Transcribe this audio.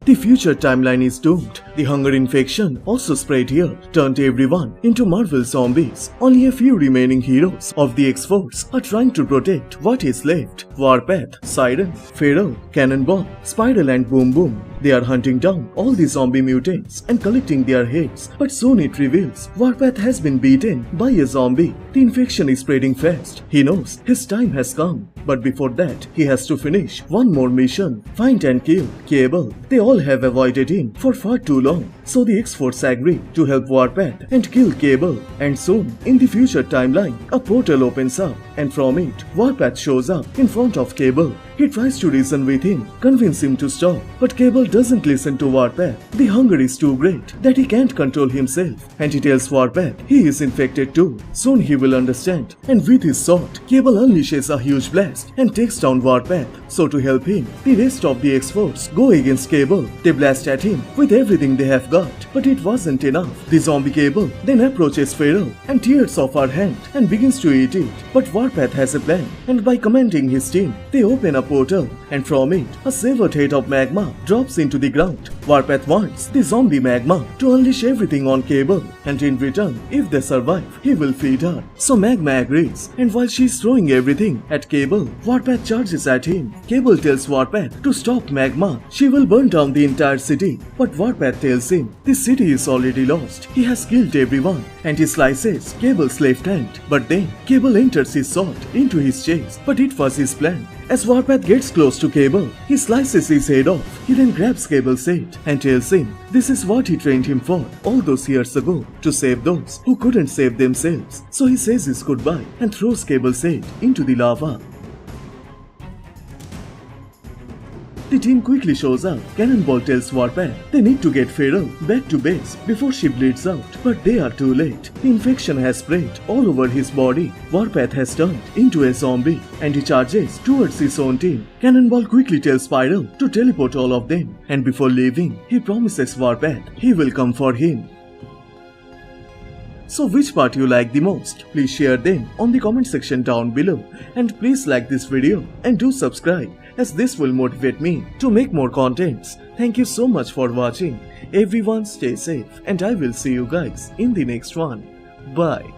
The future timeline is doomed. The hunger infection also spread here, turned everyone into Marvel zombies. Only a few remaining heroes of the X-Force are trying to protect what is left. Warpath, Siren, Feral, Cannonball, Spiral and Boom Boom. They are hunting down all the zombie mutants and collecting their heads, but soon it reveals Warpath has been beaten by a zombie. The infection is spreading fast. He knows his time has come, but before that, he has to finish one more mission: find and kill Cable. They all have avoided him for far too long, so the X-Force agree to help Warpath and kill Cable. And soon, in the future timeline, a portal opens up, and from it, Warpath shows up in front of Cable. He tries to reason with him, convince him to stop, but Cable doesn't listen to Warpath. The hunger is too great that he can't control himself, and he tells Warpath he is infected too. Soon he will understand, and with his sword, Cable unleashes a huge blast and takes down Warpath. So to help him, the rest of the X-Force go against Cable. They blast at him with everything they have got, but it wasn't enough. The zombie Cable then approaches Feral and tears off her hand and begins to eat it. But Warpath has a plan, and by commanding his team, they open a portal, and from it, a severed head of magma drops into the ground. Warpath wants the zombie magma to unleash everything on Cable, and in return, if they survive, he will feed her. So Magma agrees, and while she's throwing everything at Cable, Warpath charges at him. Cable tells Warpath to stop Magma. She will burn down the entire city, but Warpath tells him the city is already lost. He has killed everyone, and he slices Cable's left hand. But then, Cable enters his sword into his chest, but it was his plan. As Warpath gets close to Cable, he slices his head off. He then grabs Cable's head and tells him this is what he trained him for all those years ago, to save those who couldn't save themselves. So he says his goodbye and throws Cable's head into the lava. The team quickly shows up. Cannonball tells Warpath they need to get Feral back to base before she bleeds out, but they are too late. The infection has spread all over his body. Warpath has turned into a zombie, and he charges towards his own team. Cannonball quickly tells Spiral to teleport all of them, and before leaving, he promises Warpath he will come for him. So which part you like the most? Please share them on the comment section down below, and please like this video and do subscribe, as this will motivate me to make more contents. Thank you so much for watching. Everyone stay safe, and I will see you guys in the next one. Bye.